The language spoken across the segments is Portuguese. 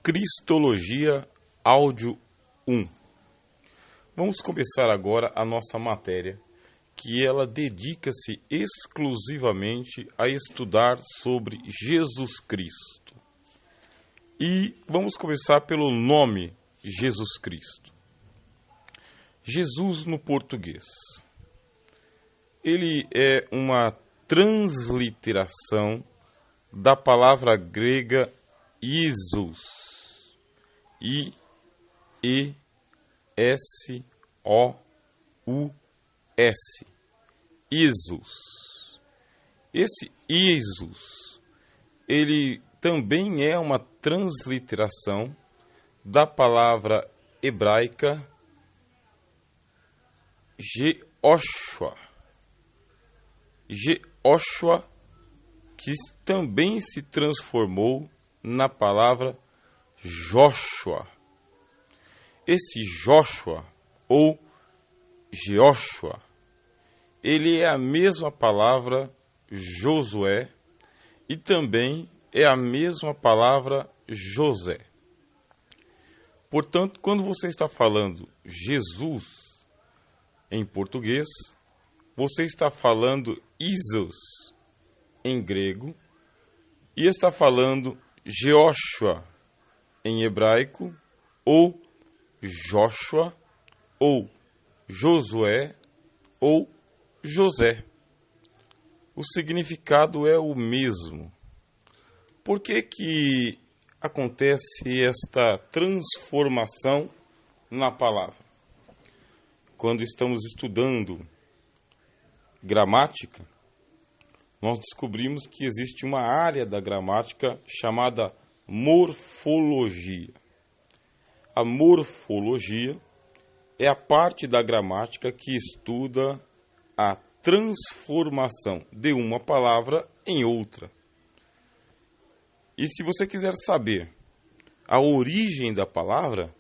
Cristologia Áudio 1. Vamos começar agora a nossa matéria, que ela dedica-se exclusivamente a estudar sobre Jesus Cristo. E vamos começar pelo nome Jesus Cristo. Jesus no português. Ele é uma transliteração da palavra grega Iesous. I-E-S-O-U-S. Iesous. Esse Iesous, ele também é uma transliteração da palavra hebraica Jehoshua. Jehoshua, que também se transformou na palavra Joshua. Esse Joshua, ou Jehoshua, ele é a mesma palavra Josué e também é a mesma palavra José. Portanto, quando você está falando Jesus em português, você está falando Iesous em grego e está falando Jehoshua em hebraico, ou Joshua, ou Josué, ou José. O significado é o mesmo. Por que acontece esta transformação na palavra? Quando estamos estudando gramática, nós descobrimos que existe uma área da gramática chamada morfologia. A morfologia é a parte da gramática que estuda a transformação de uma palavra em outra. E se você quiser saber a origem da palavra,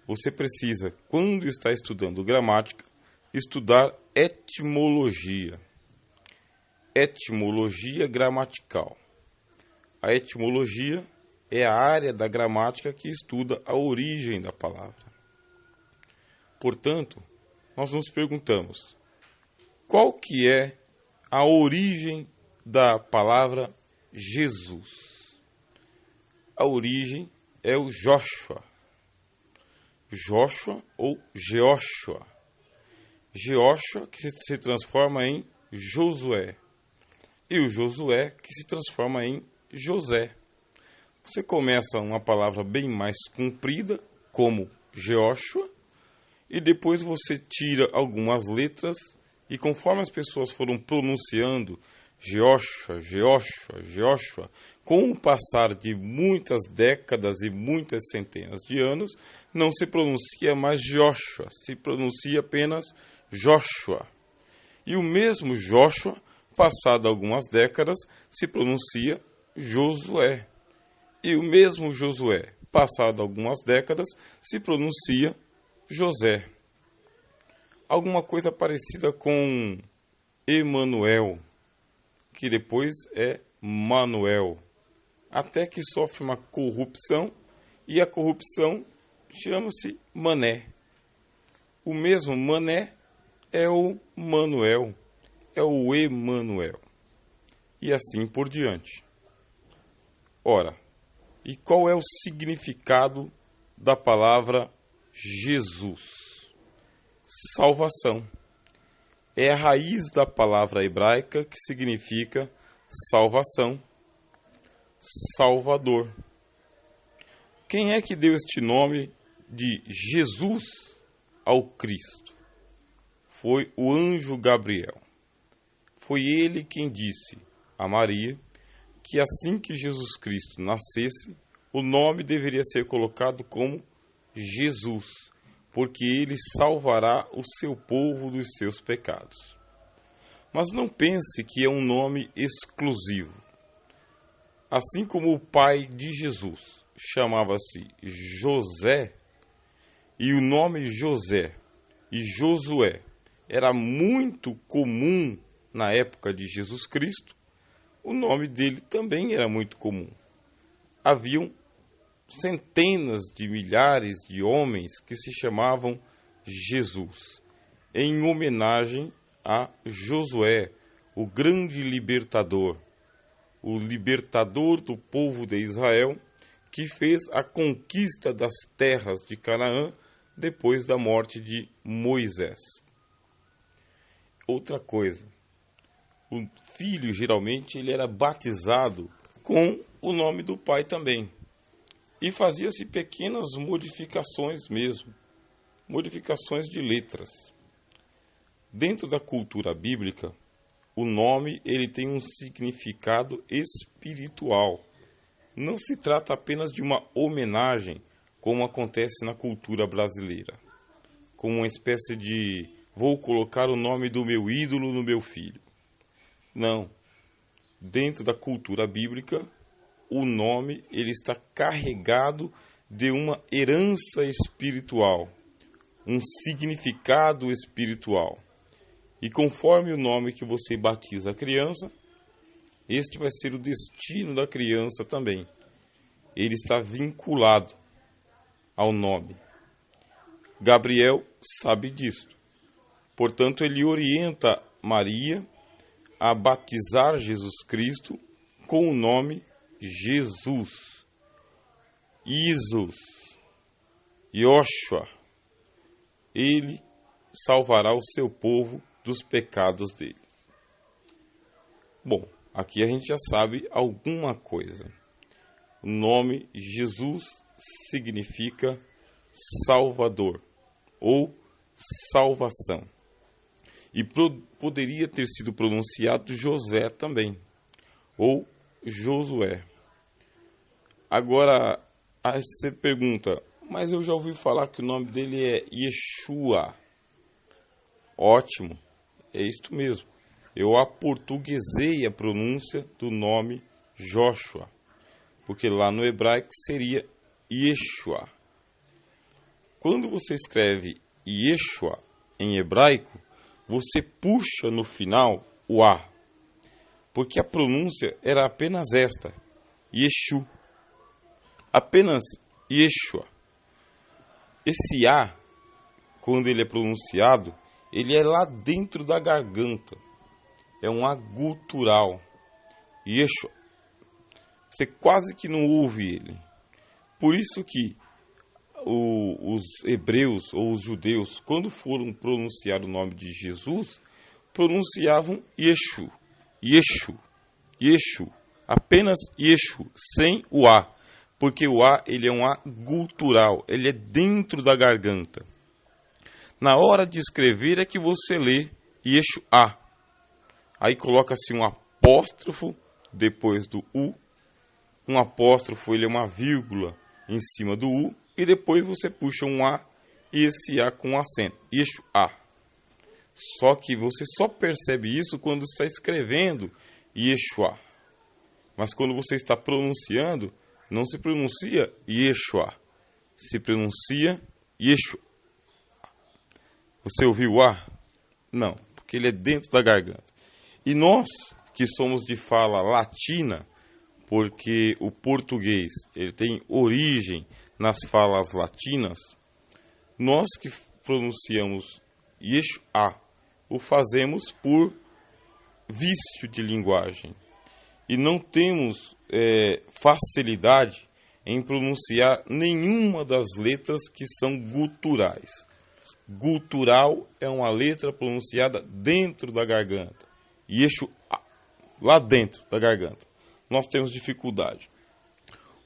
você precisa, quando está estudando gramática, estudar etimologia. Etimologia gramatical. A etimologia é a área da gramática que estuda a origem da palavra. Portanto, nós nos perguntamos, qual que é a origem da palavra Jesus? A origem é o Joshua. Joshua ou Jehoshua. Jehoshua que se transforma em Josué. E o Josué que se transforma em José. Você começa uma palavra bem mais comprida, como Jehoshua, e depois você tira algumas letras, e conforme as pessoas foram pronunciando Jehoshua, Jehoshua, Jehoshua, com o passar de muitas décadas e muitas centenas de anos, não se pronuncia mais Jehoshua, se pronuncia apenas Joshua. E o mesmo Joshua, passado algumas décadas, se pronuncia Josué. E o mesmo Josué, passado algumas décadas, se pronuncia José. Alguma coisa parecida com Emanuel, que depois é Manuel, até que sofre uma corrupção, e a corrupção chama-se Mané. O mesmo Mané é o Manuel, é o Emanuel, e assim por diante. Ora, e qual é o significado da palavra Jesus? Salvação. É a raiz da palavra hebraica que significa salvação, Salvador. Quem é que deu este nome de Jesus ao Cristo? Foi o anjo Gabriel. Foi ele quem disse a Maria que assim que Jesus Cristo nascesse, o nome deveria ser colocado como Jesus, porque ele salvará o seu povo dos seus pecados. Mas não pense que é um nome exclusivo. Assim como o pai de Jesus chamava-se José, e o nome José e Josué era muito comum na época de Jesus Cristo, o nome dele também era muito comum. Haviam centenas de milhares de homens que se chamavam Jesus, em homenagem a Josué, o grande libertador, o libertador do povo de Israel, que fez a conquista das terras de Canaã depois da morte de Moisés. Outra coisa, o filho geralmente ele era batizado com o nome do pai também. E fazia-se pequenas modificações mesmo, modificações de letras. Dentro da cultura bíblica, o nome ele tem um significado espiritual. Não se trata apenas de uma homenagem, como acontece na cultura brasileira, como uma espécie de vou colocar o nome do meu ídolo no meu filho. Não. Dentro da cultura bíblica, o nome ele está carregado de uma herança espiritual, um significado espiritual. E conforme o nome que você batiza a criança, este vai ser o destino da criança também. Ele está vinculado ao nome. Gabriel sabe disso. Portanto, ele orienta Maria a batizar Jesus Cristo com o nome Jesus, Isus, Yoshua. Ele salvará o seu povo dos pecados deles. Bom, aqui a gente já sabe alguma coisa. O nome Jesus significa Salvador ou salvação. E poderia ter sido pronunciado José também, ou Josué. Agora, aí você pergunta, mas eu já ouvi falar que o nome dele é Yeshua. Ótimo, é isto mesmo. Eu aportuguesei a pronúncia do nome Joshua, porque lá no hebraico seria Yeshua. Quando você escreve Yeshua em hebraico, você puxa no final o A, porque a pronúncia era apenas esta, Yeshu. Apenas Yeshua. Esse A, quando ele é pronunciado, ele é lá dentro da garganta. É um A gutural. Yeshua. Você quase que não ouve ele. Por isso que os hebreus ou os judeus, quando foram pronunciar o nome de Jesus, pronunciavam Yeshu. Yeshu. Yeshu. Apenas Yeshu, sem o A. Porque o A ele é um A gutural, ele é dentro da garganta. Na hora de escrever é que você lê Yeshua. Aí coloca-se um apóstrofo depois do U. Um apóstrofo ele é uma vírgula em cima do U. E depois você puxa um A e esse A com acento. Yeshua. Só que você só percebe isso quando está escrevendo Yeshua. Mas quando você está pronunciando, não se pronuncia Yeshua, se pronuncia Yeshua. Você ouviu o A? Não, porque ele é dentro da garganta. E nós, que somos de fala latina, porque o português ele tem origem nas falas latinas, nós que pronunciamos Yeshua, o fazemos por vício de linguagem. E não temos facilidade em pronunciar nenhuma das letras que são guturais. Gutural é uma letra pronunciada dentro da garganta. Yeshua, lá dentro da garganta. Nós temos dificuldade.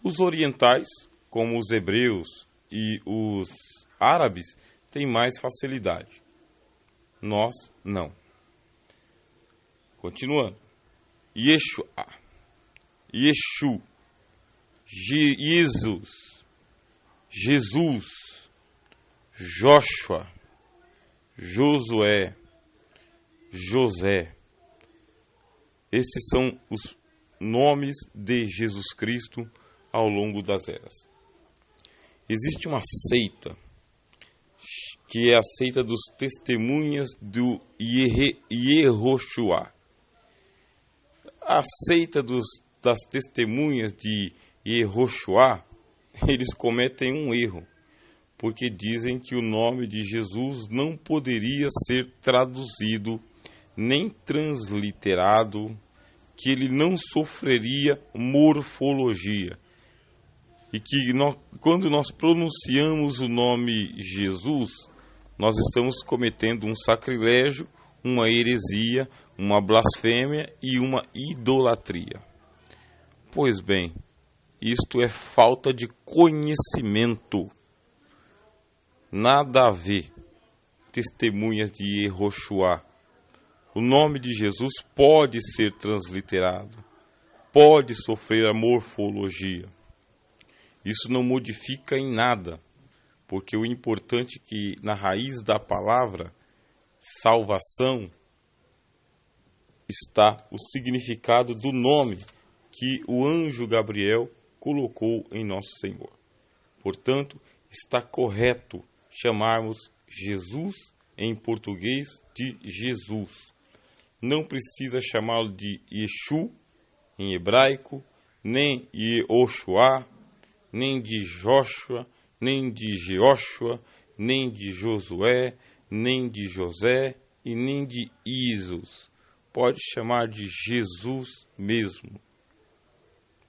Os orientais, como os hebreus e os árabes, têm mais facilidade. Nós, não. Continuando. Yeshua, Yeshu, Jesus, Jesus, Joshua, Josué, José. Esses são os nomes de Jesus Cristo ao longo das eras. Existe uma seita, que é a seita dos testemunhas do Yehoshua. A seita das testemunhas de Yehoshua eles cometem um erro, porque dizem que o nome de Jesus não poderia ser traduzido nem transliterado, que ele não sofreria morfologia. E que quando nós pronunciamos o nome Jesus, nós estamos cometendo um sacrilégio, uma heresia, uma blasfêmia e uma idolatria. Pois bem, isto é falta de conhecimento. Nada a ver. Testemunhas de Yehoshua. O nome de Jesus pode ser transliterado, pode sofrer a morfologia. Isso não modifica em nada, porque o importante é que na raiz da palavra, salvação, está o significado do nome que o anjo Gabriel colocou em nosso Senhor. Portanto, está correto chamarmos Jesus em português de Jesus. Não precisa chamá-lo de Yeshu em hebraico, nem Yehoshua, nem de Joshua, nem de Jeoshua, nem de Josué, nem de José e nem de Isos. Pode chamar de Jesus mesmo.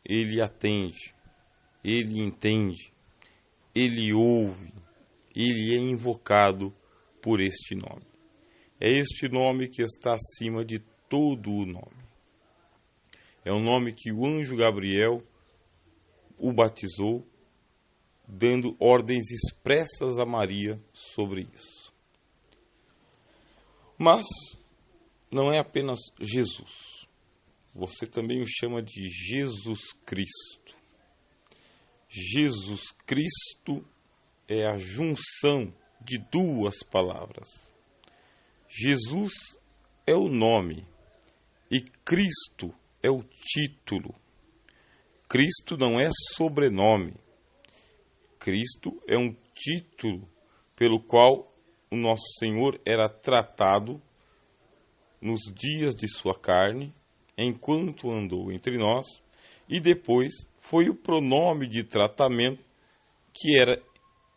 Ele atende, ele entende, ele ouve, ele é invocado por este nome. É este nome que está acima de todo o nome. É um nome que o anjo Gabriel o batizou, dando ordens expressas a Maria sobre isso. Mas não é apenas Jesus. Você também o chama de Jesus Cristo. Jesus Cristo é a junção de duas palavras. Jesus é o nome e Cristo é o título. Cristo não é sobrenome. Cristo é um título pelo qual o nosso Senhor era tratado nos dias de sua carne, enquanto andou entre nós, e depois foi o pronome de tratamento que era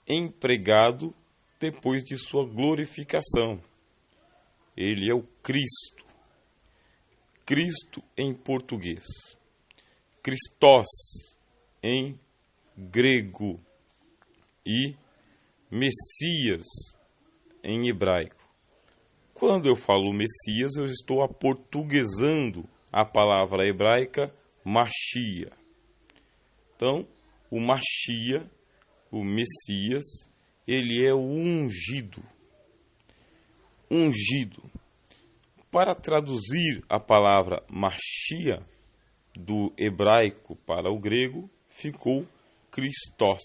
empregado depois de sua glorificação. Ele é o Cristo. Cristo em português. Christos em grego. E Messias em hebraico. Quando eu falo Messias, eu estou aportuguesando a palavra hebraica Machia. Então, o Machia, o Messias, ele é o ungido. Ungido. Para traduzir a palavra Machia do hebraico para o grego, ficou Christos.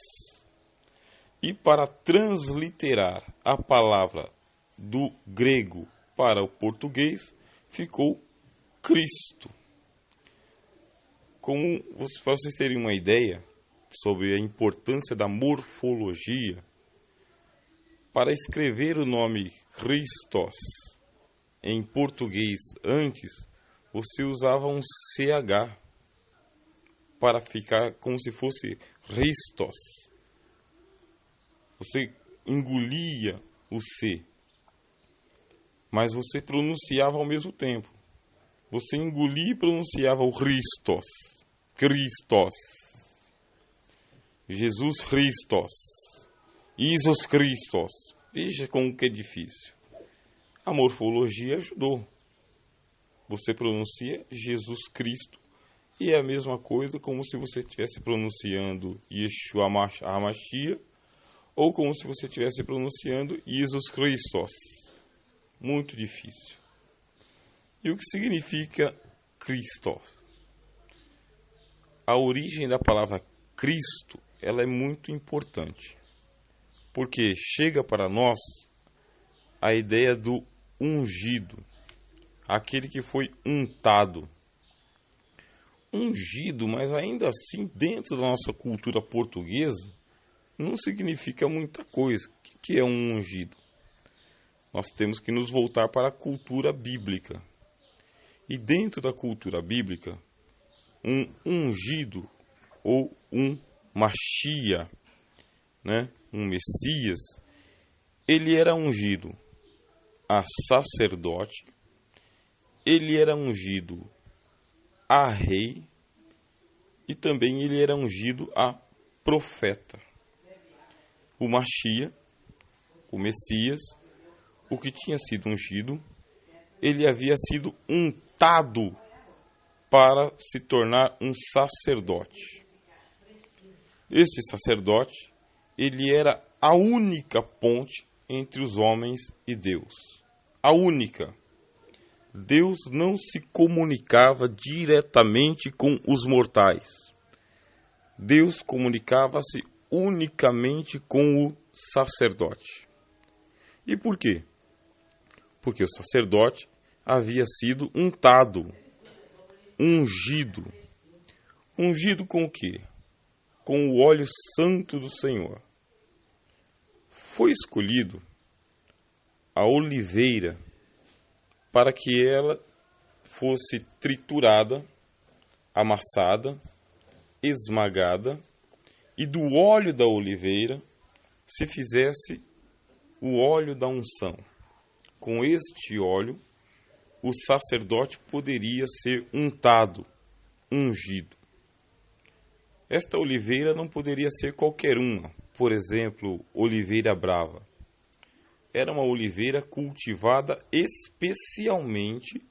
E para transliterar a palavra do grego para o português, ficou Cristo. Para vocês terem uma ideia sobre a importância da morfologia, para escrever o nome Christos em português antes, você usava um CH para ficar como se fosse Christos. Você engolia o C, mas você pronunciava ao mesmo tempo. Você engolia e pronunciava o Christos. Christos. Jesus Christos. Isos Christos. Veja como que é difícil. A morfologia ajudou. Você pronuncia Jesus Cristo e é a mesma coisa como se você estivesse pronunciando Yeshua HaMashiach ou como se você estivesse pronunciando Jesus Christos. Muito difícil. E o que significa Cristo? A origem da palavra Cristo, ela é muito importante. Porque chega para nós a ideia do ungido, aquele que foi untado. Ungido, mas ainda assim, dentro da nossa cultura portuguesa, não significa muita coisa. O que é um ungido? Nós temos que nos voltar para a cultura bíblica. E dentro da cultura bíblica, um ungido ou um Machia, né, um Messias, ele era ungido a sacerdote, ele era ungido a rei e também ele era ungido a profeta. O Machia, o Messias, o que tinha sido ungido, ele havia sido untado para se tornar um sacerdote. Este sacerdote, ele era a única ponte entre os homens e Deus. A única. Deus não se comunicava diretamente com os mortais. Deus comunicava-se unicamente com o sacerdote. E por quê? Porque o sacerdote havia sido untado, ungido. Ungido com o quê? Com o óleo santo do Senhor. Foi escolhido a oliveira para que ela fosse triturada, amassada, esmagada, e do óleo da oliveira se fizesse o óleo da unção. Com este óleo, o sacerdote poderia ser untado, ungido. Esta oliveira não poderia ser qualquer uma, por exemplo, oliveira brava. Era uma oliveira cultivada especialmente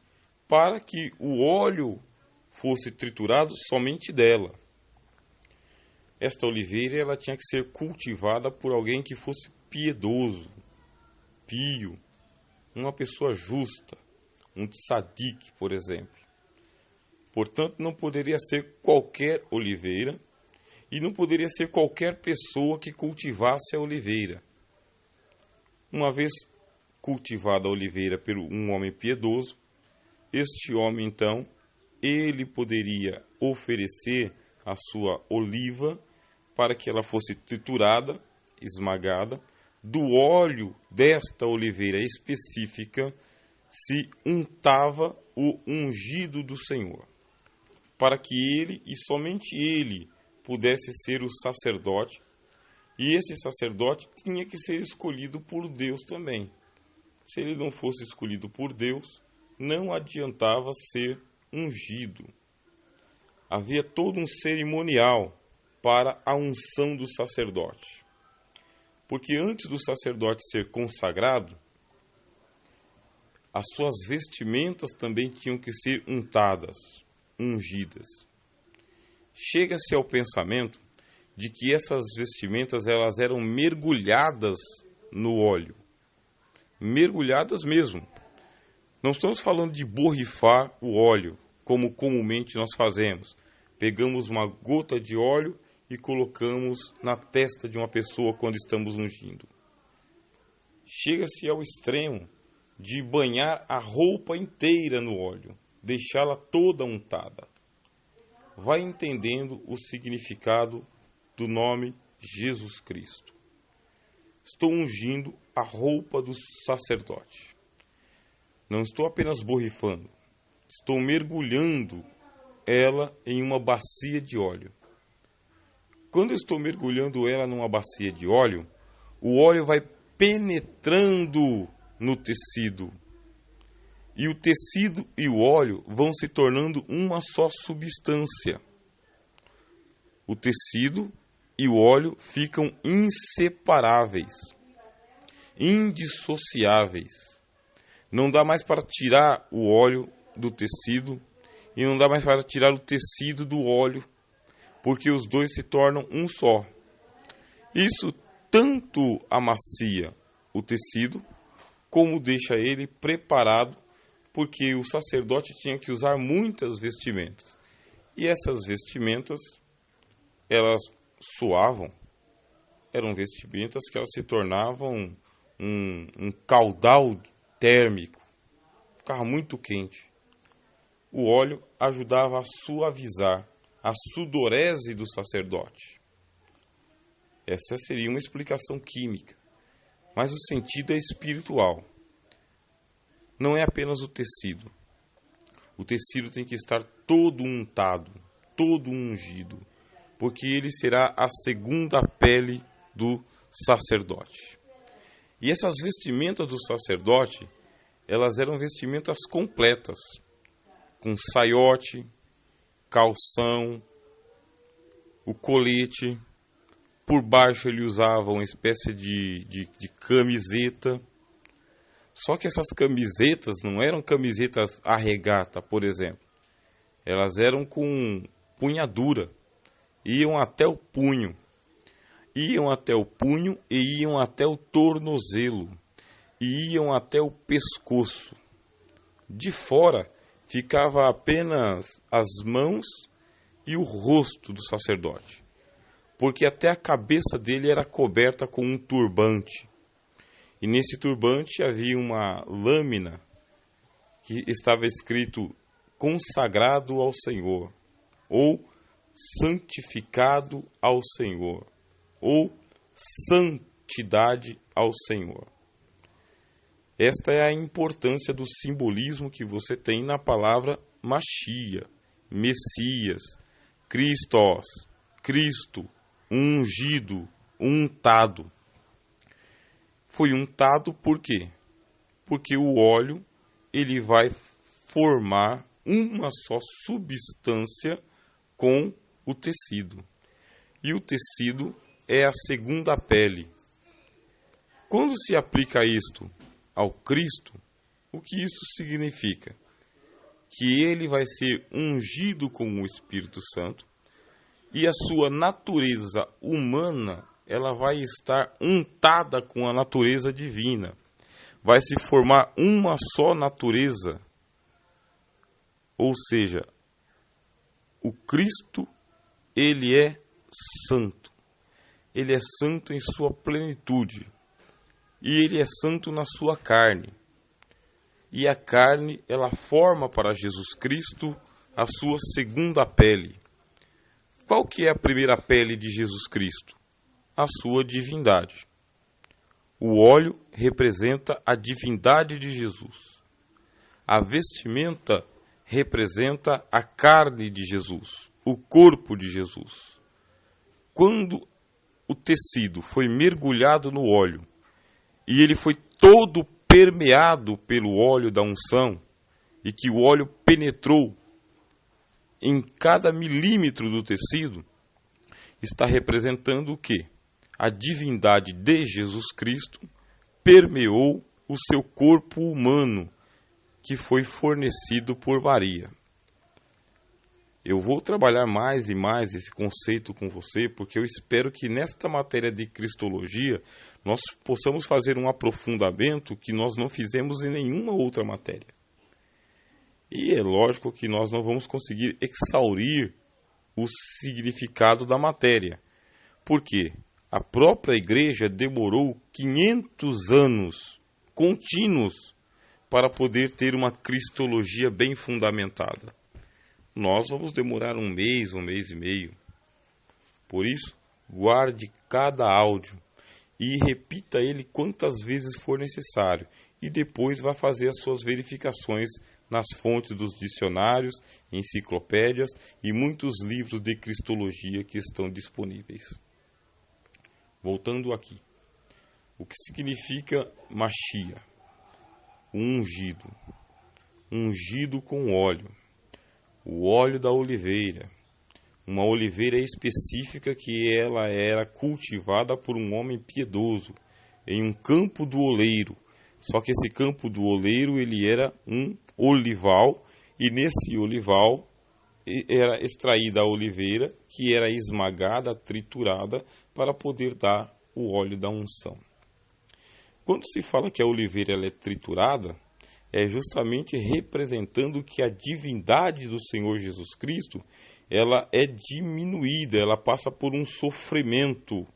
para que o óleo fosse triturado somente dela. Esta oliveira ela tinha que ser cultivada por alguém que fosse piedoso, pio, uma pessoa justa, um tzadik, por exemplo. Portanto, não poderia ser qualquer oliveira e não poderia ser qualquer pessoa que cultivasse a oliveira. Uma vez cultivada a oliveira por um homem piedoso, este homem, então, ele poderia oferecer a sua oliva para que ela fosse triturada, esmagada. Do óleo desta oliveira específica se untava o ungido do Senhor, para que ele e somente ele pudesse ser o sacerdote, e esse sacerdote tinha que ser escolhido por Deus também. Se ele não fosse escolhido por Deus, não adiantava ser ungido. Havia todo um cerimonial para a unção do sacerdote. Porque antes do sacerdote ser consagrado, as suas vestimentas também tinham que ser untadas, ungidas. Chega-se ao pensamento de que essas vestimentas elas eram mergulhadas no óleo. Mergulhadas mesmo. Não estamos falando de borrifar o óleo, como comumente nós fazemos. Pegamos uma gota de óleo e colocamos na testa de uma pessoa quando estamos ungindo. Chega-se ao extremo de banhar a roupa inteira no óleo, deixá-la toda untada. Vai entendendo o significado do nome Jesus Cristo. Estou ungindo a roupa do sacerdote. Não estou apenas borrifando, estou mergulhando ela em uma bacia de óleo. Quando eu estou mergulhando ela numa bacia de óleo, o óleo vai penetrando no tecido. E o tecido e o óleo vão se tornando uma só substância. O tecido e o óleo ficam inseparáveis, indissociáveis. Não dá mais para tirar o óleo do tecido e não dá mais para tirar o tecido do óleo, porque os dois se tornam um só. Isso tanto amacia o tecido, como deixa ele preparado, porque o sacerdote tinha que usar muitas vestimentas. E essas vestimentas, elas suavam, eram vestimentas que elas se tornavam um caudal térmico, ficava muito quente. O óleo ajudava a suavizar a sudorese do sacerdote. Essa seria uma explicação química, mas o sentido é espiritual. Não é apenas o tecido. O tecido tem que estar todo untado, todo ungido, porque ele será a segunda pele do sacerdote. E essas vestimentas do sacerdote, elas eram vestimentas completas, com saiote, calção, o colete. Por baixo ele usava uma espécie de camiseta. Só que essas camisetas não eram camisetas à regata, por exemplo. Elas eram com punhadura. Iam até o punho. Iam até o punho e iam até o tornozelo. E iam até o pescoço. De fora ficava apenas as mãos e o rosto do sacerdote, porque até a cabeça dele era coberta com um turbante. E nesse turbante havia uma lâmina que estava escrito consagrado ao Senhor, ou santificado ao Senhor, ou santidade ao Senhor. Esta é a importância do simbolismo que você tem na palavra Machia, Messias, Christos, Cristo, ungido, untado. Foi untado por quê? Porque o óleo ele vai formar uma só substância com o tecido. E o tecido é a segunda pele. Quando se aplica isto ao Cristo, o que isso significa? Que ele vai ser ungido com o Espírito Santo e a sua natureza humana, ela vai estar untada com a natureza divina. Vai se formar uma só natureza. Ou seja, o Cristo, ele é santo. Ele é santo em sua plenitude. E ele é santo na sua carne. E a carne, ela forma para Jesus Cristo a sua segunda pele. Qual que é a primeira pele de Jesus Cristo? A sua divindade. O óleo representa a divindade de Jesus. A vestimenta representa a carne de Jesus, o corpo de Jesus. Quando o tecido foi mergulhado no óleo e ele foi todo permeado pelo óleo da unção e que o óleo penetrou em cada milímetro do tecido, está representando o quê? A divindade de Jesus Cristo permeou o seu corpo humano, que foi fornecido por Maria. Eu vou trabalhar mais e mais esse conceito com você, porque eu espero que nesta matéria de Cristologia nós possamos fazer um aprofundamento que nós não fizemos em nenhuma outra matéria. E é lógico que nós não vamos conseguir exaurir o significado da matéria. Por quê? A própria igreja demorou 500 anos contínuos para poder ter uma cristologia bem fundamentada. Nós vamos demorar um mês e meio. Por isso, guarde cada áudio e repita ele quantas vezes for necessário. E depois vá fazer as suas verificações nas fontes dos dicionários, enciclopédias e muitos livros de cristologia que estão disponíveis. Voltando aqui. O que significa Machia? Ungido. Ungido com óleo. O óleo da oliveira. Uma oliveira específica que ela era cultivada por um homem piedoso em um campo do oleiro. Só que esse campo do oleiro ele era um olival e nesse olival era extraída a oliveira que era esmagada, triturada para poder dar o óleo da unção. Quando se fala que a oliveira ela é triturada, é justamente representando que a divindade do Senhor Jesus Cristo, ela é diminuída, ela passa por um sofrimento,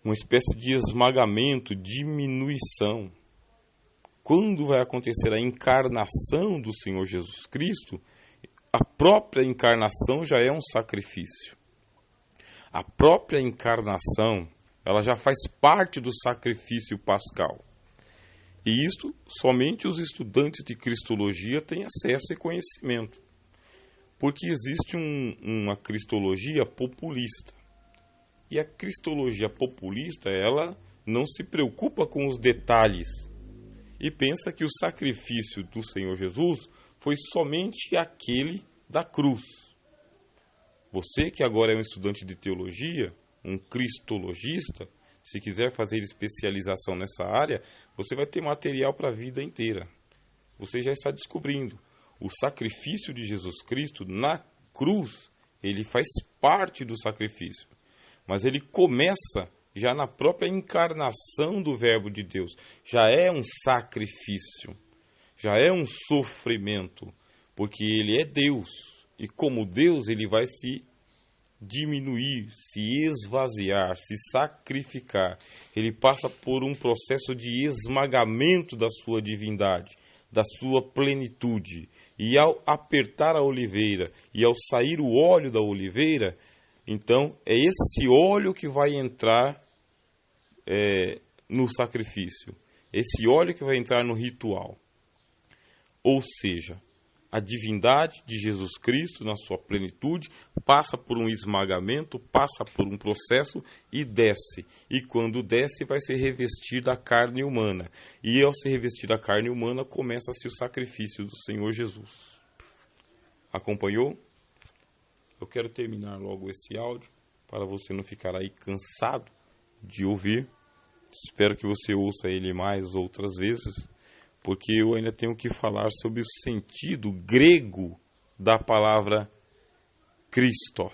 uma espécie de esmagamento, diminuição. Quando vai acontecer a encarnação do Senhor Jesus Cristo, a própria encarnação já é um sacrifício. A própria encarnação, ela já faz parte do sacrifício pascal. E isto, somente os estudantes de Cristologia têm acesso e conhecimento. Porque existe uma cristologia populista. E a cristologia populista, ela não se preocupa com os detalhes e pensa que o sacrifício do Senhor Jesus foi somente aquele da cruz. Você que agora é um estudante de teologia, um cristologista, se quiser fazer especialização nessa área, você vai ter material para a vida inteira. Você já está descobrindo. O sacrifício de Jesus Cristo na cruz, ele faz parte do sacrifício. Mas ele começa já na própria encarnação do Verbo de Deus. Já é um sacrifício, já é um sofrimento, porque ele é Deus. E como Deus, ele vai se diminuir, se esvaziar, se sacrificar. Ele passa por um processo de esmagamento da sua divindade, da sua plenitude. E ao apertar a oliveira e ao sair o óleo da oliveira, então é esse óleo que vai entrar no sacrifício. Esse óleo que vai entrar no ritual. Ou seja, a divindade de Jesus Cristo, na sua plenitude, passa por um esmagamento, passa por um processo e desce. E quando desce, vai se revestir da carne humana. E ao se revestir da carne humana, começa-se o sacrifício do Senhor Jesus. Acompanhou? Eu quero terminar logo esse áudio, para você não ficar aí cansado de ouvir. Espero que você ouça ele mais outras vezes, porque eu ainda tenho que falar sobre o sentido grego da palavra Christos.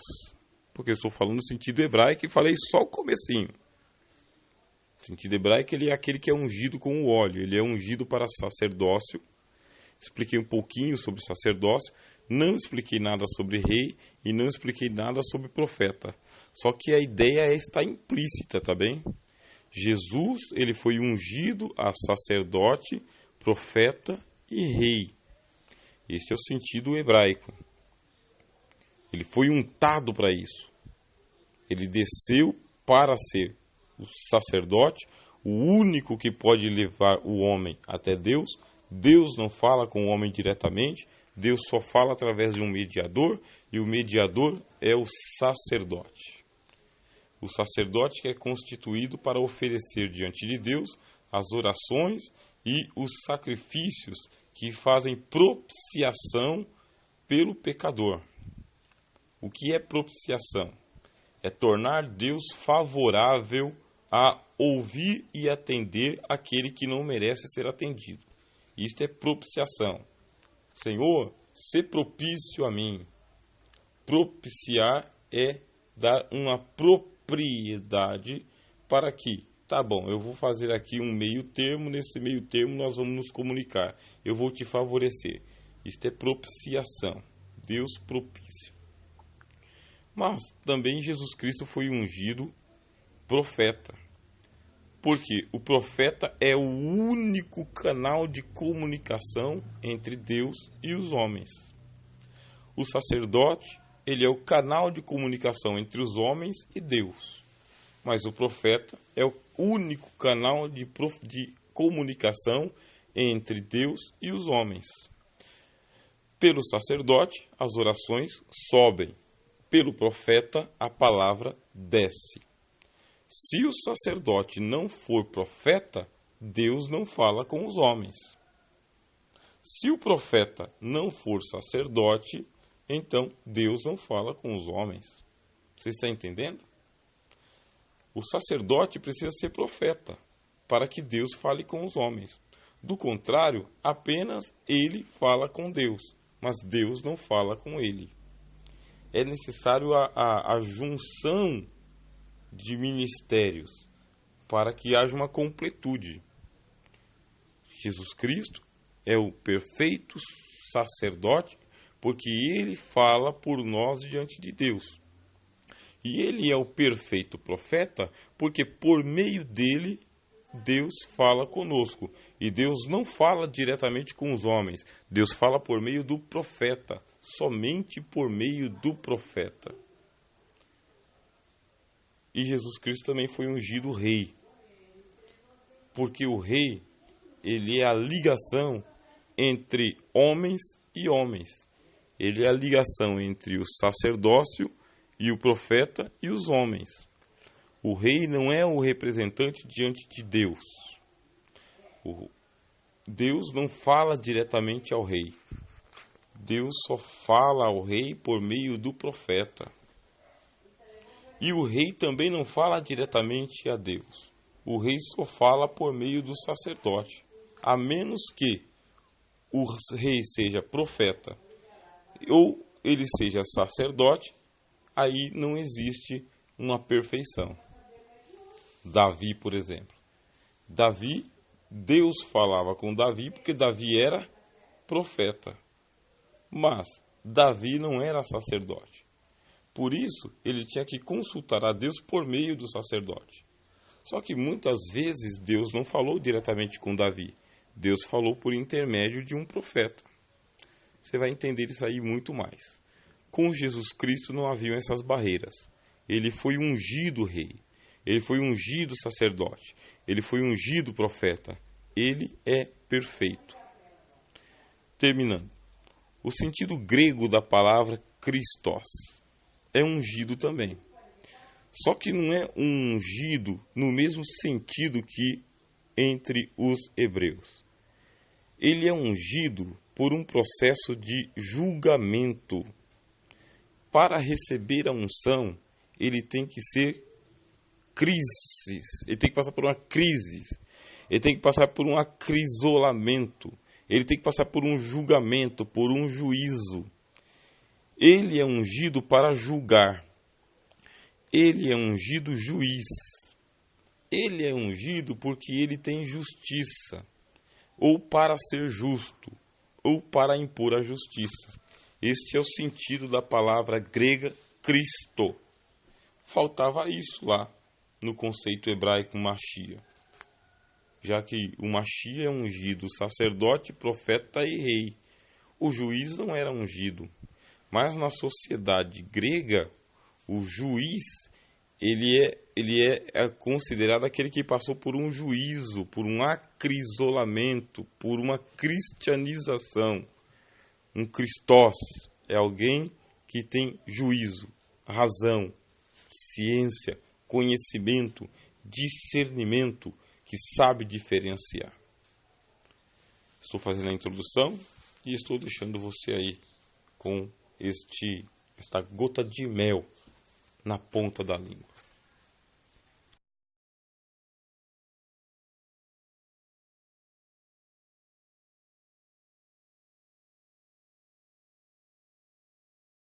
Porque eu estou falando no sentido hebraico e falei só o comecinho. O sentido hebraico, ele é aquele que é ungido com o óleo. Ele é ungido para sacerdócio. Expliquei um pouquinho sobre sacerdócio. Não expliquei nada sobre rei e não expliquei nada sobre profeta. Só que a ideia está implícita, tá bem? Jesus, ele foi ungido a sacerdote, profeta e rei. Este é o sentido hebraico. Ele foi untado para isso. Ele desceu para ser o sacerdote, o único que pode levar o homem até Deus. Deus não fala com o homem diretamente, Deus só fala através de um mediador, e o mediador é o sacerdote. O sacerdote que é constituído para oferecer diante de Deus as orações e os sacrifícios que fazem propiciação pelo pecador. O que é propiciação? É tornar Deus favorável a ouvir e atender aquele que não merece ser atendido. Isto é propiciação. Senhor, sê propício a mim. Propiciar é dar uma propriedade para que, tá bom, eu vou fazer aqui um meio termo, nesse meio termo nós vamos nos comunicar. Eu vou te favorecer. Isto é propiciação. Deus propício. Mas também Jesus Cristo foi ungido profeta. Porque o profeta é o único canal de comunicação entre Deus e os homens. O sacerdote, ele é o canal de comunicação entre os homens e Deus. Mas o profeta é o único canal de comunicação entre Deus e os homens. Pelo sacerdote, as orações sobem. Pelo profeta, a palavra desce. Se o sacerdote não for profeta, Deus não fala com os homens. Se o profeta não for sacerdote, então Deus não fala com os homens. Você está entendendo? O sacerdote precisa ser profeta para que Deus fale com os homens. Do contrário, apenas ele fala com Deus, mas Deus não fala com ele. É necessário a junção de ministérios para que haja uma completude. Jesus Cristo é o perfeito sacerdote porque ele fala por nós diante de Deus. E ele é o perfeito profeta porque por meio dele Deus fala conosco. E Deus não fala diretamente com os homens. Deus fala por meio do profeta. Somente por meio do profeta. E Jesus Cristo também foi ungido rei. Porque o rei, ele é a ligação entre homens e homens. Ele é a ligação entre o sacerdócio e o profeta e os homens. O rei não é o representante diante de Deus. Deus não fala diretamente ao rei. Deus só fala ao rei por meio do profeta. E o rei também não fala diretamente a Deus. O rei só fala por meio do sacerdote. A menos que o rei seja profeta ou ele seja sacerdote, aí não existe uma perfeição. Davi, por exemplo. Deus falava com Davi porque Davi era profeta. Mas Davi não era sacerdote. Por isso, ele tinha que consultar a Deus por meio do sacerdote. Só que muitas vezes Deus não falou diretamente com Davi. Deus falou por intermédio de um profeta. Você vai entender isso aí muito mais. Com Jesus Cristo não haviam essas barreiras. Ele foi ungido rei. Ele foi ungido sacerdote. Ele foi ungido profeta. Ele é perfeito. Terminando. O sentido grego da palavra Christos é ungido também. Só que não é um ungido no mesmo sentido que entre os hebreus. Ele é ungido por um processo de julgamento. Para receber a unção, ele tem que ser ele tem que passar por uma crise, ele tem que passar por um acrisolamento, ele tem que passar por um julgamento, por um juízo. Ele é ungido para julgar. Ele é ungido juiz. Ele é ungido porque ele tem justiça, ou para ser justo, ou para impor a justiça. Este é o sentido da palavra grega Cristo. Faltava isso lá no conceito hebraico Machia, já que o Machia é ungido sacerdote, profeta e rei. O juiz não era ungido, mas na sociedade grega, o juiz ele é considerado aquele que passou por um juízo, por um acrisolamento, por uma cristianização. Um Christos é alguém que tem juízo, razão, ciência, conhecimento, discernimento, que sabe diferenciar. Estou fazendo a introdução e estou deixando você aí com esta gota de mel na ponta da língua.